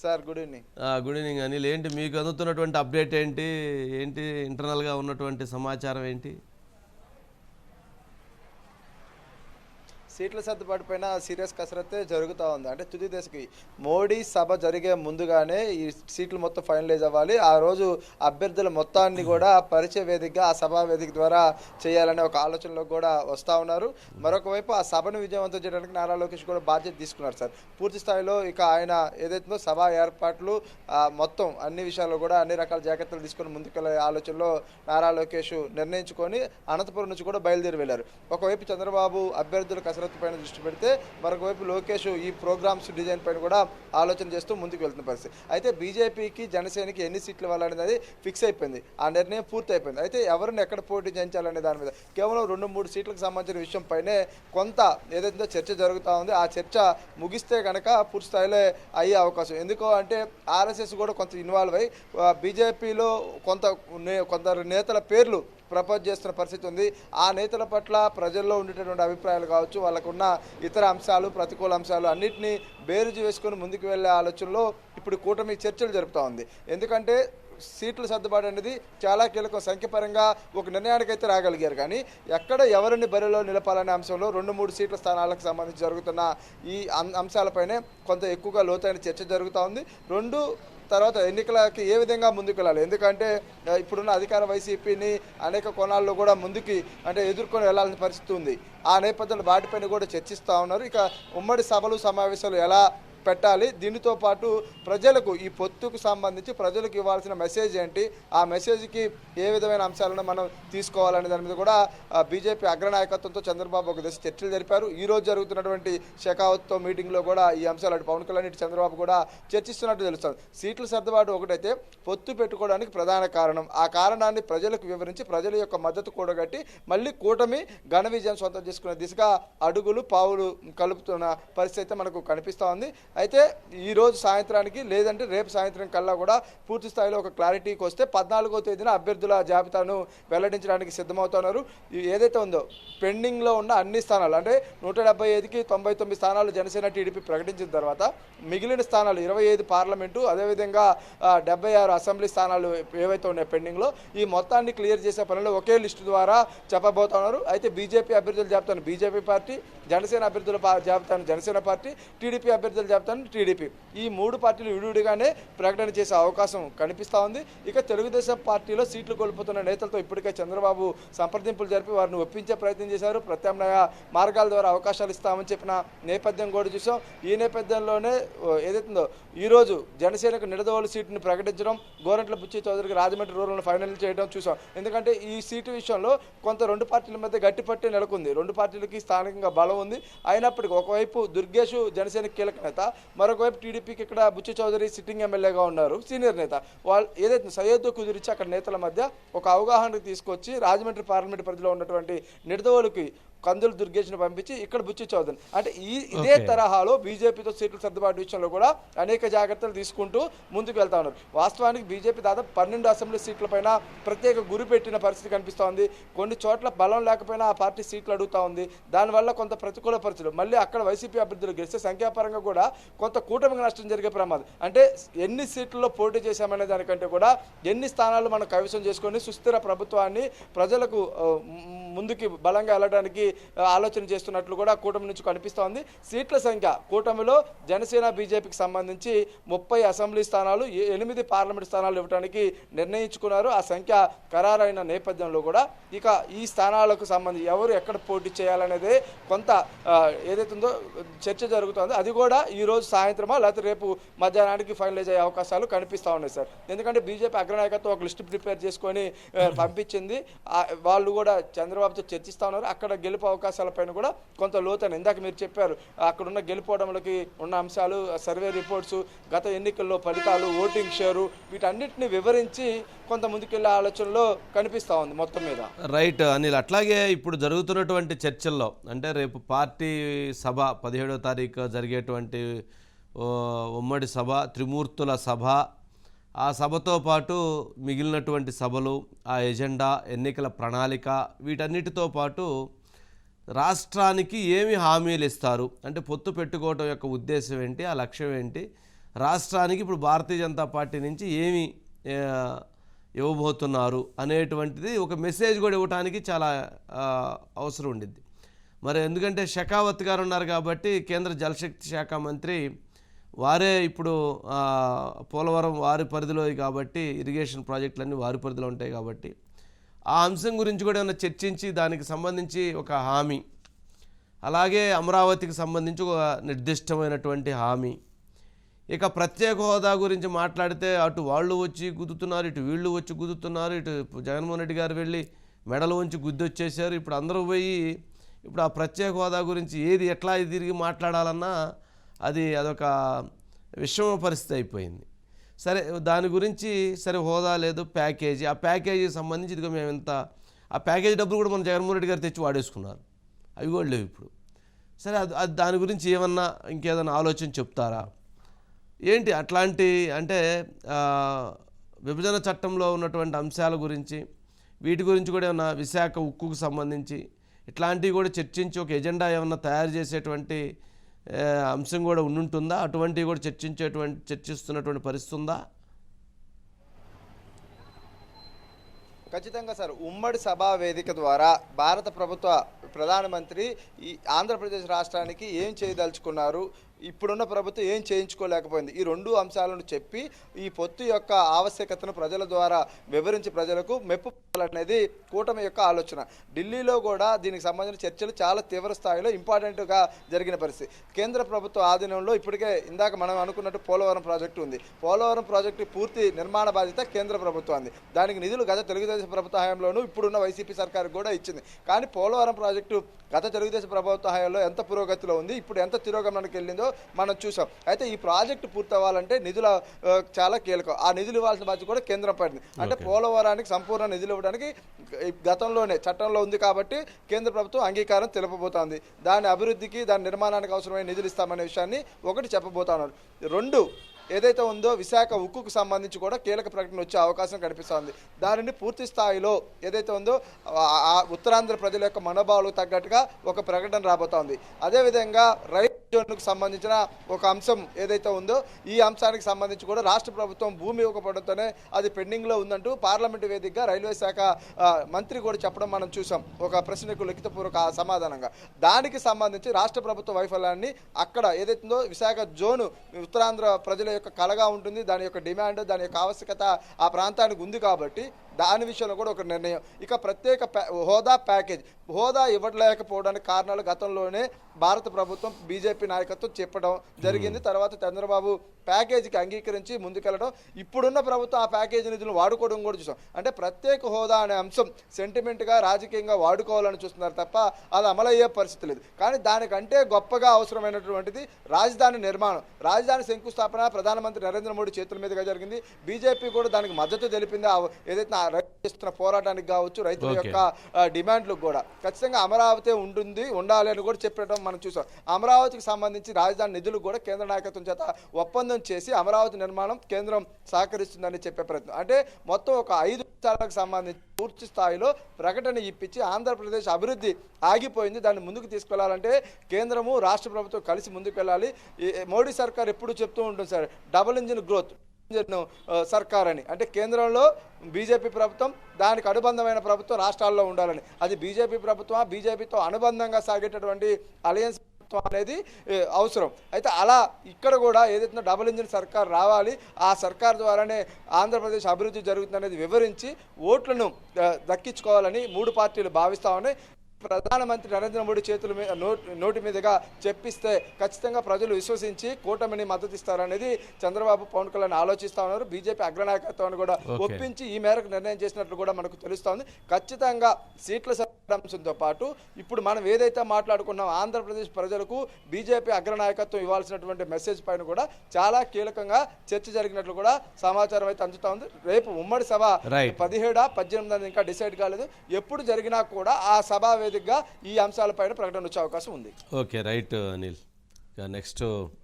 Sir good evening. Good evening Anil. ఏంటి మీకు అందుతున్నటువంటి update ఏంటి? ఏంటి ఇంటర్నల్గా ఉన్నటువంటి సమాచారం ఏంటి? సీట్ల సర్దుబాటు పైన సీరియస్ కసరత్తే జరుగుతూ ఉంది. అంటే తుది దశకి మోడీ సభ జరిగే ముందుగానే ఈ సీట్లు మొత్తం ఫైనలైజ్ అవ్వాలి. ఆ రోజు అభ్యర్థుల మొత్తాన్ని కూడా పరిచయ వేదికగా ఆ సభా వేదిక ద్వారా చేయాలనే ఒక ఆలోచనలో కూడా వస్తూ ఉన్నారు. మరొక వైపు ఆ సభను విజయవంతం చేయడానికి నారా లోకేష్ కూడా బాధ్యత తీసుకున్నారు సార్. పూర్తి స్థాయిలో ఇక ఆయన ఏదైతుందో సభా ఏర్పాట్లు మొత్తం అన్ని విషయాల్లో కూడా అన్ని రకాల జాగ్రత్తలు తీసుకొని ముందుకెళ్లే ఆలోచనలో నారా లోకేష్ నిర్ణయించుకొని అనంతపురం నుంచి కూడా బయలుదేరి వెళ్ళారు. ఒకవైపు చంద్రబాబు అభ్యర్థుల కసరత్తు పైన దృష్టి పెడితే మరొకవైపు లోకేష్ ఈ ప్రోగ్రామ్స్ డిజైన్ పైన కూడా ఆలోచన చేస్తూ ముందుకు వెళ్తున్న పరిస్థితి. అయితే బీజేపీకి జనసేనకి ఎన్ని సీట్లు ఇవ్వాలనేది ఫిక్స్ అయిపోయింది. ఆ నిర్ణయం పూర్తి అయిపోయింది. అయితే ఎవరిని ఎక్కడ పోటీ చేయించాలనే దాని మీద కేవలం 2-3 సీట్లకు సంబంధించిన విషయం పైనే కొంత ఏదైతే చర్చ జరుగుతూ ఉంది. ఆ చర్చ ముగిస్తే కనుక పూర్తి స్థాయిలో అయ్యే అవకాశం. ఎందుకో అంటే ఆర్ఎస్ఎస్ కూడా కొంత ఇన్వాల్వ్ అయ్యి బీజేపీలో కొందరు నేతల పేర్లు ప్రపోజ్ చేస్తున్న పరిస్థితి ఉంది. ఆ నేతల పట్ల ప్రజల్లో ఉండేటటువంటి అభిప్రాయాలు కావచ్చు, వాళ్ళకున్న ఇతర అంశాలు, ప్రతికూల అంశాలు అన్నింటినీ బేరుజు వేసుకొని ముందుకు వెళ్ళే ఆలోచనలో ఇప్పుడు కూటమి చర్చలు జరుపుతూ ఉంది. ఎందుకంటే సీట్ల సర్దుబాటు అనేది చాలా కీలకం. సంఖ్యపరంగా ఒక నిర్ణయానికి అయితే రాగలిగారు, కానీ ఎక్కడ ఎవరిని బరిలో నిలపాలనే అంశంలో 2-3 సీట్ల స్థానాలకు సంబంధించి జరుగుతున్న ఈ అంశాలపైనే కొంత ఎక్కువగా లోతైన చర్చ జరుగుతూ ఉంది. తర్వాత ఎన్నికలకి ఏ విధంగా ముందుకు వెళ్ళాలి, ఎందుకంటే ఇప్పుడున్న అధికార వైసీపీని అనేక కోణాల్లో కూడా ముందుకి ఎదుర్కొని వెళ్లాల్సిన పరిస్థితి ఉంది. ఆ నేపథ్యంలో వాటిపైన కూడా చర్చిస్తూ ఉన్నారు. ఇక ఉమ్మడి సభలు సమావేశాలు ఎలా పెట్టాలి, దీనితో పాటు ప్రజలకు ఈ పొత్తుకు సంబంధించి ప్రజలకు ఇవ్వాల్సిన మెసేజ్ ఏంటి, ఆ మెసేజ్కి ఏ విధమైన అంశాలను మనం తీసుకోవాలనే దాని మీద కూడా బీజేపీ అగ్రనాయకత్వంతో చంద్రబాబు ఒక దశ చర్చలు జరిపారు. ఈరోజు జరుగుతున్నటువంటి షెకావత్తో మీటింగ్లో కూడా ఈ అంశాలు అటు పవన్ కళ్యాణ్ ఇటు చంద్రబాబు కూడా చర్చిస్తున్నట్టు తెలుస్తుంది. సీట్ల సర్దుబాటు ఒకటైతే పొత్తు పెట్టుకోవడానికి ప్రధాన కారణం. ఆ కారణాన్ని ప్రజలకు వివరించి ప్రజల యొక్క మద్దతు కూడగట్టి మళ్ళీ కూటమి ఘన విజయం సొంతం చేసుకునే దిశగా అడుగులు పావులు కలుపుతున్న పరిస్థితి అయితే మనకు కనిపిస్తూ ఉంది. అయితే ఈరోజు సాయంత్రానికి లేదంటే రేపు సాయంత్రం కల్లా కూడా పూర్తి స్థాయిలో ఒక క్లారిటీకి వస్తే 14వ తేదీన అభ్యర్థుల జాబితాను వెల్లడించడానికి సిద్ధమవుతున్నారు. ఏదైతే ఉందో పెండింగ్లో ఉన్న అన్ని స్థానాలు 175కి 99 స్థానాలు జనసేన టీడీపీ ప్రకటించిన తర్వాత మిగిలిన స్థానాలు 25 పార్లమెంటు, అదేవిధంగా 76 అసెంబ్లీ స్థానాలు ఏవైతే ఉన్నాయో పెండింగ్లో, ఈ మొత్తాన్ని క్లియర్ చేసే పనిలో ఒకే లిస్టు ద్వారా చెప్పబోతున్నారు. అయితే బీజేపీ అభ్యర్థుల జాబితాను బీజేపీ పార్టీ, జనసేన అభ్యర్థుల జాబితాను జనసేన పార్టీ, టీడీపీ అభ్యర్థుల జాబితాను టీడీపీ, ఈ 3 పార్టీలు విడివిడిగానే ప్రకటన చేసే అవకాశం కనిపిస్తూ ఉంది. ఇక తెలుగుదేశం పార్టీలో సీట్లు కోల్పోతున్న నేతలతో ఇప్పటికే చంద్రబాబు సంప్రదింపులు జరిపి వారిని ఒప్పించే ప్రయత్నం చేశారు. ప్రత్యామ్నాయ మార్గాల ద్వారా అవకాశాలు ఇస్తామని చెప్పిన నేపథ్యం కూడా చూసాం. ఈ నేపథ్యంలోనే ఏదైతుందో ఈరోజు జనసేనకు నిడదవోలు సీటుని ప్రకటించడం, గోరంట్ల బుచ్చి చౌదరికి రాజమండ్రి రూరల్ను ఫైనల్ చేయడం చూసాం. ఎందుకంటే ఈ సీటు విషయంలో కొంత 2 పార్టీల మధ్య గట్టి పట్టే నెలకొంది. 2 పార్టీలకి స్థానికంగా బలం ఉంది. అయినప్పటికీ ఒకవైపు దుర్గేష్ జనసేన కీలక నేత, మరొకవైపు టీడీపీకి ఇక్కడ బుచ్చి చౌదరి సిట్టింగ్ ఎమ్మెల్యేగా ఉన్నారు, సీనియర్ నేత. వాళ్ళు ఏదైతే సయ్యద్దు కుదిరించి అక్కడ నేతల మధ్య ఒక అవగాహనకు తీసుకొచ్చి రాజమండ్రి పార్లమెంట్ పరిధిలో ఉన్నటువంటి నిడదవోలుకి కందులు దుర్గేష్ను పంపించి ఇక్కడ బుచ్చి చౌదరి ఇదే తరహాలో బీజేపీతో సీట్ల సర్దుబాటు విషయంలో కూడా అనేక జాగ్రత్తలు తీసుకుంటూ ముందుకు వెళ్తా ఉన్నారు. వాస్తవానికి బీజేపీ దాదాపు 12 అసెంబ్లీ సీట్లపైన ప్రత్యేక గురి పెట్టిన పరిస్థితి కనిపిస్తూ ఉంది. కొన్ని చోట్ల బలం లేకపోయినా ఆ పార్టీ సీట్లు అడుగుతూ ఉంది. దానివల్ల కొంత ప్రతికూల పరిస్థితులు, మళ్ళీ అక్కడ వైసీపీ అభ్యర్థులు గెలిస్తే సంఖ్యాపరంగా కూడా కొంత కూటమికి నష్టం జరిగే ప్రమాదం. ఎన్ని సీట్లలో పోటీ చేశామనే దానికంటే కూడా ఎన్ని స్థానాలు మనం కైవసం చేసుకొని సుస్థిర ప్రభుత్వాన్ని ప్రజలకు ముందుకి బలంగా వెళ్ళడానికి ఆలోచన చేస్తున్నట్లు కూడా కూటమి నుంచి కనిపిస్తోంది. సీట్ల సంఖ్య కూటమిలో జనసేన బీజేపీకి సంబంధించి 30 అసెంబ్లీ స్థానాలు, 8 పార్లమెంట్ స్థానాలు ఇవ్వడానికి నిర్ణయించుకున్నారు. ఆ సంఖ్య ఖరారైన నేపథ్యంలో కూడా ఇక ఈ స్థానాలకు సంబంధించి ఎవరు ఎక్కడ పోటీ చేయాలనేదే కొంత ఏదైతుందో చర్చ జరుగుతోంది. అది కూడా ఈరోజు సాయంత్రమా లేకపోతే రేపు మధ్యాహ్నానికి ఫైనలైజ్ అయ్యే అవకాశాలు కనిపిస్తూ ఉన్నాయి సార్. ఎందుకంటే బీజేపీ అగ్రనాయకత్వం ఒక లిస్టు ప్రిపేర్ చేసుకొని పంపించింది. వాళ్ళు కూడా చంద్రబాబుతో చర్చిస్తూ ఉన్నారు. అక్కడ గెలుపు అవకాశాలపైన కూడా కొంత లోతైన, ఇందాక మీరు చెప్పారు అక్కడున్న గెలుపోవడంలోకి ఉన్న అంశాలు, సర్వే రిపోర్ట్స్, గత ఎన్నికల్లో ఫలితాలు, ఓటింగ్ షేరు, వీటన్నిటిని వివరించి కొంత ముందుకెళ్లే ఆలోచనలో కనిపిస్తూ ఉంది మొత్తం మీద. రైట్ అనిల్. అట్లాగే ఇప్పుడు జరుగుతున్నటువంటి చర్చల్లో రేపు పార్టీ సభ 17వ తారీఖు జరిగేటువంటి ఉమ్మడి సభ, త్రిమూర్తుల సభ, ఆ సభతో పాటు మిగిలినటువంటి సభలు, ఆ ఎజెండా, ఎన్నికల ప్రణాళిక, వీటన్నిటితో పాటు రాష్ట్రానికి ఏమి హామీలు ఇస్తారు, పొత్తు పెట్టుకోవడం యొక్క ఉద్దేశం ఏంటి, ఆ లక్ష్యం ఏంటి, రాష్ట్రానికి ఇప్పుడు భారతీయ జనతా పార్టీ నుంచి ఏమి ఆ, ఇవ్వబోతున్నారు అనేటువంటిది ఒక మెసేజ్ కూడా ఇవ్వడానికి చాలా అవసరం ఉండిద్ది. మరి ఎందుకంటే షెకావత్ గారు ఉన్నారు కాబట్టి కేంద్ర జలశక్తి శాఖ మంత్రి, వారే ఇప్పుడు పోలవరం వారి పరిధిలో కాబట్టి ఇరిగేషన్ ప్రాజెక్టులన్నీ వారి పరిధిలో ఉంటాయి కాబట్టి ఆ అంశం గురించి కూడా ఏమైనా చర్చించి దానికి సంబంధించి ఒక హామీ, అలాగే అమరావతికి సంబంధించి ఒక నిర్దిష్టమైనటువంటి హామీ. ఇక ప్రత్యేక హోదా గురించి మాట్లాడితే అటు వాళ్ళు వచ్చి గుద్దుతున్నారు, ఇటు వీళ్ళు వచ్చి గుద్దుతున్నారు, ఇటు జగన్మోహన్ రెడ్డి గారు వెళ్ళి మెడలు ఉంచి గుద్దొచ్చేసారు. ఇప్పుడు అందరూ పోయి ఇప్పుడు ఆ ప్రత్యేక హోదా గురించి ఏది ఎట్లా తిరిగి మాట్లాడాలన్నా అదొక విషమ పరిస్థితి అయిపోయింది. సరే, దాని గురించి సరే హోదా లేదు, ప్యాకేజీ, ఆ ప్యాకేజీకి సంబంధించి ఇదిగో మేము ఇంత, ఆ ప్యాకేజీ డబ్బులు కూడా మన జగన్మోహన్ రెడ్డి గారు తెచ్చి వాడేసుకున్నారు, అవి కూడా లేవు ఇప్పుడు. సరే, అది దాని గురించి ఏమన్నా ఇంకేదైనా ఆలోచన చెప్తారా ఏంటి? అట్లాంటి అంటే విభజన చట్టంలో ఉన్నటువంటి అంశాల గురించి, వీటి గురించి కూడా ఏమన్నా విశాఖ ఉక్కుకు సంబంధించి ఇట్లాంటివి కూడా చర్చించి ఒక ఎజెండా ఏమన్నా తయారు చేసేటువంటి అంశం కూడా ఉంటుందా? అటువంటివి కూడా చర్చిస్తున్నటువంటి పరిస్థితి ఉందా? ఖచ్చితంగా సార్. ఉమ్మడి సభా వేదిక ద్వారా భారత ప్రభుత్వ ప్రధానమంత్రి ఈ ఆంధ్రప్రదేశ్ రాష్ట్రానికి ఏం చేయదలుచుకున్నారు, ఇప్పుడున్న ప్రభుత్వం ఏం చేయించుకోలేకపోయింది, ఈ రెండు అంశాలను చెప్పి ఈ పొత్తు యొక్క ఆవశ్యకతను ప్రజల ద్వారా వివరించి ప్రజలకు మెప్పు అనేది కూటమి యొక్క ఆలోచన. ఢిల్లీలో కూడా దీనికి సంబంధించిన చర్చలు చాలా తీవ్ర స్థాయిలో ఇంపార్టెంట్గా జరిగిన పరిస్థితి. కేంద్ర ప్రభుత్వ ఆధీనంలో ఇప్పటికే ఇందాక మనం అనుకున్నట్టు పోలవరం ప్రాజెక్టు ఉంది. పోలవరం ప్రాజెక్టు పూర్తి నిర్మాణ బాధ్యత కేంద్ర ప్రభుత్వాన్ని. దానికి నిధులు గత తెలుగుదేశం ప్రభుత్వ హయాంలోనూ ఇప్పుడున్న వైసీపీ సర్కారు కూడా ఇచ్చింది. కానీ పోలవరం ప్రాజెక్టు గత తెలుగుదేశం ప్రభుత్వ హయాంలో ఎంత పురోగతిలో ఉంది, ఇప్పుడు ఎంత తిరోగమనానికి వెళ్ళిందో మనం చూసాం. అయితే ఈ ప్రాజెక్టు పూర్తవ్వాలంటే నిధుల చాలా కీలకం. ఆ నిధులు ఇవ్వాల్సిన బాధ్యత కూడా కేంద్రం పడింది. అంటే పోలవరానికి సంపూర్ణ నిధులు ఇవ్వడానికి గతంలోనే చట్టంలో ఉంది కాబట్టి కేంద్ర ప్రభుత్వం అంగీకారం తెలుపబోతోంది. దాని అభివృద్ధికి, దాని నిర్మాణానికి అవసరమైన నిధులు ఇస్తామనే విషయాన్ని ఒకటి చెప్పబోతున్నారు. రెండు, ఏదైతే ఉందో విశాఖ ఉక్కుకు సంబంధించి కూడా కీలక ప్రకటన వచ్చే అవకాశం కనిపిస్తోంది. దానిని పూర్తి స్థాయిలో ఏదైతే ఉందో ఉత్తరాంధ్ర ప్రజల యొక్క మనోభావాలకు తగ్గట్టుగా ఒక ప్రకటన రాబోతోంది. అదేవిధంగా రైతు జోన్కు సంబంధించిన ఒక అంశం ఏదైతే ఉందో ఈ అంశానికి సంబంధించి కూడా రాష్ట్ర ప్రభుత్వం భూమి ఇవ్వకపోవడంతోనే అది పెండింగ్లో ఉందంటూ పార్లమెంటు వేదికగా రైల్వే శాఖ మంత్రి కూడా చెప్పడం మనం చూసాం, ఒక ప్రశ్నకు లిఖితపూర్వక సమాధానంగా. దానికి సంబంధించి రాష్ట్ర ప్రభుత్వ వైఫల్యాన్ని అక్కడ ఏదైతుందో విశాఖ జోను ఉత్తరాంధ్ర ప్రజల యొక్క కలగా ఉంటుంది, దాని యొక్క డిమాండ్, దాని యొక్క ఆవశ్యకత ఆ ప్రాంతానికి ఉంది కాబట్టి దాని విషయంలో కూడా ఒక నిర్ణయం. ఇక ప్రత్యేక హోదా ప్యాకేజ్, హోదా ఇవ్వలేకపోవడానికి కారణాలు గతంలోనే భారత ప్రభుత్వం బీజేపీ నాయకత్వం చెప్పడం జరిగింది. తర్వాత చంద్రబాబు ప్యాకేజీకి అంగీకరించి ముందుకెళ్ళడం, ఇప్పుడున్న ప్రభుత్వం ఆ ప్యాకేజీ నిధులను వాడుకోవడం కూడా చూసాం. అంటే ప్రత్యేక హోదా అనే అంశం సెంటిమెంట్గా రాజకీయంగా వాడుకోవాలని చూస్తున్నారు తప్ప అది అమలయ్యే పరిస్థితి లేదు. కానీ దానికంటే గొప్పగా అవసరమైనటువంటిది రాజధాని నిర్మాణం. రాజధాని శంకుస్థాపన ప్రధానమంత్రి నరేంద్ర మోడీ చేతుల మీదుగా జరిగింది. బీజేపీ కూడా దానికి మద్దతు తెలిపింది. ఏదైతే రైతు చేస్తున్న పోరాటానికి కావచ్చు, రైతుల యొక్క డిమాండ్లకు కూడా ఖచ్చితంగా అమరావతి ఉండాలి అని కూడా చెప్పడం మనం చూసాం. అమరావతికి సంబంధించి రాజధాని నిధులు కూడా కేంద్ర నాయకత్వం చేత ఒప్పందం చేసి అమరావతి నిర్మాణం కేంద్రం సహకరిస్తుందని చెప్పే ప్రయత్నం. అంటే మొత్తం ఒక 5 అంశాలకు సంబంధించి పూర్తి స్థాయిలో ప్రకటన ఇప్పించి ఆంధ్రప్రదేశ్ అభివృద్ధి ఆగిపోయింది, దాన్ని ముందుకు తీసుకెళ్లాలంటే కేంద్రము రాష్ట్ర ప్రభుత్వం కలిసి ముందుకు వెళ్ళాలి. మోడీ సర్కార్ ఎప్పుడు చెప్తూ ఉంటుంది సార్, డబుల్ ఇంజిన్ గ్రోత్ సర్కార్ అని. అంటే కేంద్రంలో బీజేపీ ప్రభుత్వం, దానికి అనుబంధమైన ప్రభుత్వం రాష్ట్రాల్లో ఉండాలని. అది బీజేపీ ప్రభుత్వం, బీజేపీతో అనుబంధంగా సాగేటటువంటి అలయన్స్ అనేది అవసరం. అయితే అలా ఇక్కడ కూడా ఏదైతే డబుల్ ఇంజిన్ సర్కార్ రావాలి, ఆ సర్కార్ ద్వారానే ఆంధ్రప్రదేశ్ అభివృద్ధి జరుగుతుందనేది వివరించి ఓట్లను దక్కించుకోవాలని 3 పార్టీలు భావిస్తామని ప్రధానమంత్రి నరేంద్ర మోడీ చేతుల మీద నోటి మీదుగా చెప్పిస్తే ఖచ్చితంగా ప్రజలు విశ్వసించి కూటమిని మద్దతు ఇస్తారనేది చంద్రబాబు, పవన్ కళ్యాణ్ ఆలోచిస్తా ఉన్నారు. బీజేపీ అగ్రనాయకత్వాన్ని కూడా ఒప్పించి ఈ మేరకు నిర్ణయం చేసినట్లు కూడా మనకు తెలుస్తోంది. ఖచ్చితంగా సీట్ల అంశంతో పాటు ఇప్పుడు మనం ఏదైతే మాట్లాడుకున్నాం ఆంధ్రప్రదేశ్ ప్రజలకు బీజేపీ అగ్రనాయకత్వం ఇవ్వాల్సినటువంటి మెసేజ్ పైన కూడా చాలా కీలకంగా చర్చ జరిగినట్లు కూడా సమాచారం అయితే అందుతా ఉంది. రేపు ఉమ్మడి సభ 17, 18 ఇంకా డిసైడ్ కాలేదు. ఎప్పుడు జరిగినా కూడా ఆ సభా వేదికగా ఈ అంశాలపైన ప్రకటన వచ్చే అవకాశం ఉంది. Okay, right Anil. నెక్స్ట్